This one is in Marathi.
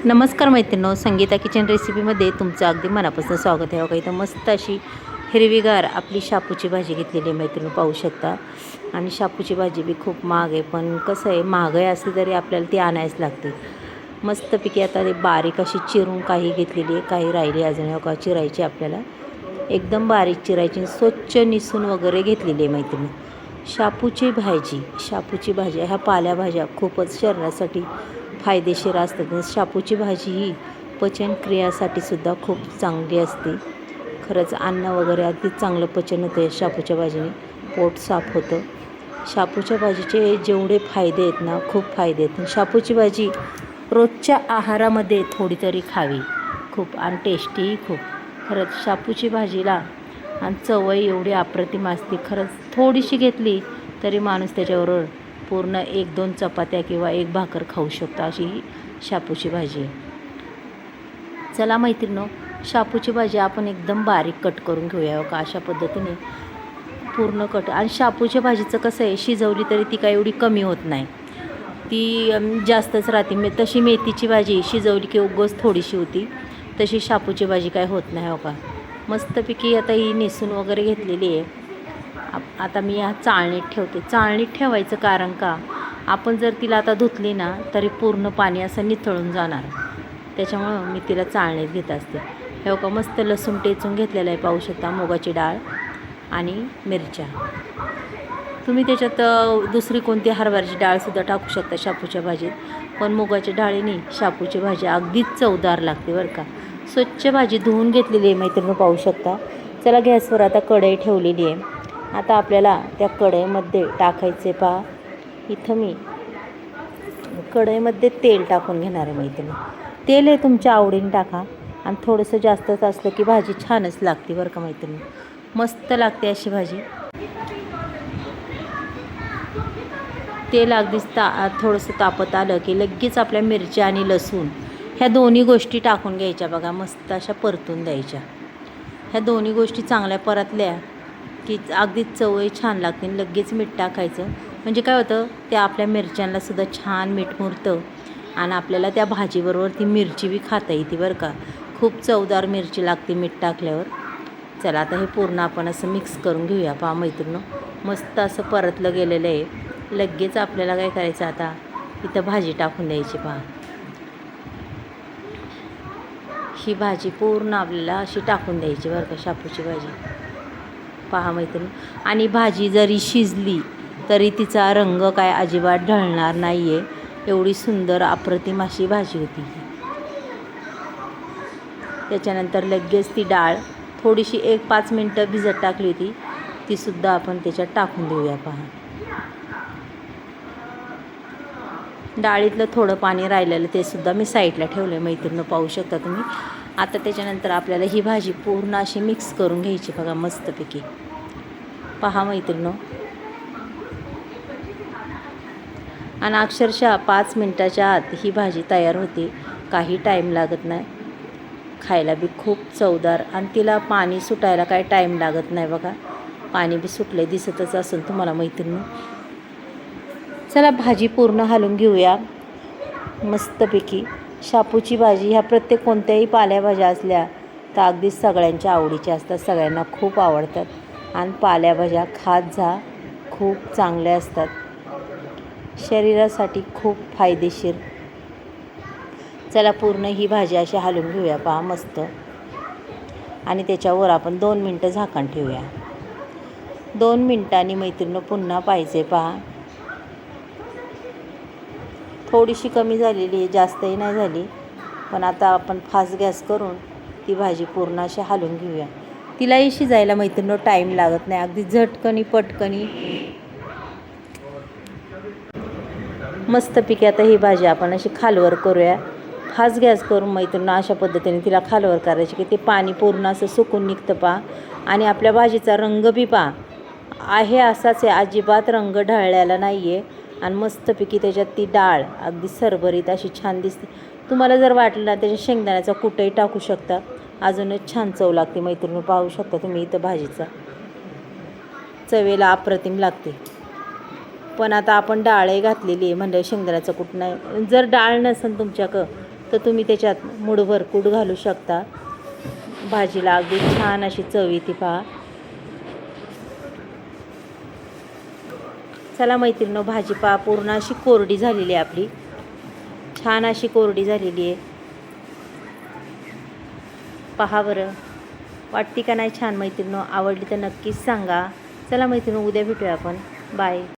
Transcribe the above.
नमस्कार मैत्रिणींनो, संगीता किचन रेसिपीमध्ये तुमचं अगदी मनापासून स्वागत आहे. बघा इथं मस्त अशी हिरवीगार आपली शापूची भाजी घेतलेली आहे मैत्रिणी, पाहू शकता. आणि शापूची भाजी बी खूप महाग आहे, पण कसं आहे, महागाई असली तरी आपल्याला ती आणायच लागते. मस्तपैकी आता ते बारीक अशी चिरून काही घेतलेली आहे, काही राहिली अजून का चिरायची आपल्याला. एकदम बारीक चिरायची, स्वच्छ निसून वगैरे घेतलेली आहे मैत्रिणी. शापूची भाजी ह्या पालेभाज्या खूपच शरीरासाठी फायदेशीर असतात. शापूची भाजी ही पचनक्रियासाठी सुद्धा खूप चांगली असते. खरंच अन्न वगैरे अगदी चांगलं पचन होतं शापूच्या भाजीने, पोट साफ होतं. शापूच्या भाजीचे जेवढे फायदे आहेत ना, खूप फायदे आहेत. शापूची भाजी रोजच्या आहारामध्ये थोडी तरी खावी, खूप आणि टेस्टीही खूप. खरंच शापूची भाजीला आणि चवही एवढी अप्रतिम असते. खरंच थोडीशी घेतली तरी माणूस त्याच्याबरोबर पूर्ण 1-2 चपात्या किंवा 1 भाकर खाऊ शकतो, अशी ही शापूची भाजी आहे. चला मैत्रिणींनो, शापूची भाजी आपण एकदम बारीक कट करून घेऊया. का अशा पद्धतीने पूर्ण कट. आणि शापूच्या भाजीचं कसं आहे, शिजवली तरी ती काय एवढी कमी होत नाही, ती जास्तच राहते. तशी मेथीची भाजी शिजवली की उगाच थोडीशी होती, तशी शापूची भाजी काय होत नाही. हो का, मस्तपैकी आता ही नेसून वगैरे घेतलेली आहे. आता मी ह्या चाळणीत ठेवते. चाळणीत ठेवायचं कारण का, आपण जर तिला आता धुतली ना तरी पूर्ण पाणी असं निथळून जाणार, त्याच्यामुळं मी तिला चाळणीत घेत असते. हे का मस्त लसूण टेचून घेतलेलं आहे, पाहू शकता. मुगाची डाळ आणि मिरच्या. तुम्ही त्याच्यात दुसरी कोणती हरभऱ्याची डाळसुद्धा टाकू शकता शापूच्या भाजीत, पण मुगाच्या डाळीने शापूची भाजी अगदीच चवदार लागते बरं का. स्वच्छ भाजी धुवून घेतलेली आहे मैत्रिणी, पाहू शकता. चला, गॅसवर आता कढई ठेवलेली आहे. आता आपल्याला त्या कढईमध्ये टाकायचे पहा. इथं मी कढईमध्ये तेल टाकून घेणार आहे मैत्रिणी. तेल हे तुमच्या आवडीने टाका, आणि थोडंसं जास्तच असलं की भाजी छानच लागते बरं का मैत्रिणी, मस्त लागते अशी भाजी. तेल अगदीच थोडंसं तापत आलं की लगेच आपल्या मिरच्या आणि लसूण ह्या दोन्ही गोष्टी टाकून घ्यायच्या. बघा मस्त अशा परतून द्यायच्या. ह्या दोन्ही गोष्टी चांगल्या परतल्या की अगदीच चवही छान लागते. लगेच मीठ टाकायचं, म्हणजे काय होतं, त्या आपल्या मिरच्यांना सुद्धा छान मीठ मुरतं, आणि आपल्याला त्या भाजीबरोबर ती मिरची बी खाता येते बरं का. खूप चवदार मिरची लागते मीठ टाकल्यावर. चला, आता हे पूर्ण आपण असं मिक्स करून घेऊया. पहा मैत्रिणी, मस्त असं परतलं गेलेलं आहे. लगेच आपल्याला काय करायचं, आता इथं भाजी टाकून द्यायची. पहा, ही भाजी पूर्ण आपल्याला अशी टाकून द्यायची बरं का, शापूची भाजी. पहा मैत्रिणी, आणि भाजी जरी शिजली तरी तिचा रंग काय अजिबात ढळणार नाही आहे. एवढी सुंदर अप्रतिम अशी भाजी होती. त्याच्यानंतर लगेच ती डाळ थोडीशी 1-5 मिनटं भिजत टाकली होती, तीसुद्धा आपण त्याच्यात टाकून देऊया. पहा, डाळीतलं थोडं पाणी राहिलेलं ते सुद्धा मी साईडला ठेवलं आहे मैत्रिणी, पाहू शकता तुम्ही. आता त्याच्यानंतर आपल्याला ही भाजी पूर्ण अशी मिक्स करून घ्यायची. बघा मस्तपैकी. पहा मैत्रिणी, आणि अक्षरशः 5 मिनटाच्या आत ही भाजी तयार होते. काही टाईम लागत नाही, खायला बी खूप चवदार, आणि तिला पाणी सुटायला काही टाईम लागत नाही. बघा, पाणी बी सुटले दिसतच असेल तुम्हाला मैत्रिणी. चला, भाजी पूर्ण हलवून घेऊया मस्तपैकी. शापूची भाजी ह्या प्रत्येक कोणत्याही पालेभाज्या असल्या तर अगदीच सगळ्यांच्या आवडीच्या असतात, सगळ्यांना खूप आवडतात. आणि पालेभाज्या खात जा, खूप चांगल्या असतात, शरीरासाठी खूप फायदेशीर. चला, पूर्ण ही भाजी अशी हलवून घेऊया. पहा मस्त. आणि त्याच्यावर आपण 2 मिनटं झाकण ठेवूया. 2 मिनटांनी मैत्रिणी पुन्हा पाहिजे. पहा, थोडीशी कमी झालेली आहे, जास्तही नाही झाली, पण आता आपण फास्ट गॅस करून ती भाजी पूर्ण अशी हलवून घेऊया. तिलाही शिजायला मैत्रिणी टाईम लागत नाही, अगदी झटकनी पटकनी मस्तपैकी. आता ही भाजी आपण अशी खालवर करूया, फास्ट गॅस करून मैत्रिणी. अशा पद्धतीने तिला खालवर करायची की ते पाणी पूर्ण असं सुकून निघतं. पहा, आणि आपल्या भाजीचा रंग बी पहा आहे असाच आहे, अजिबात रंग ढळलेला नाही आहे. आणि मस्तपैकी त्याच्यात ती डाळ अगदी सरभरीत अशी छान दिसते. तुम्हाला जर वाटलं ना, त्याच्या शेंगदाण्याचा कुटही टाकू शकता, अजूनच छान चव लागते मैत्रिणी. पाहू शकता तुम्ही इथं भाजीचा चवेला अप्रतिम लागते. पण आता आपण डाळही घातलेली आहे म्हणजे शेंगदाण्याचा कूट नाही. जर डाळ नसेल तुमच्याकडं तर तुम्ही त्याच्यात मूठभर कूट घालू शकता. भाजीला अगदी छान अशी चव येते पहा. चला मैत्रिणींनो, भाजी पहा पूर्ण अशी कोरडी झालेली आहे आपली, छान अशी कोरडी झालेली आहे. पहा बरं, वाटते का नाही छान मैत्रिणींनो? आवडली तर नक्कीच सांगा. चला मैत्रिणींनो, उद्या भेटूया आपण. बाय.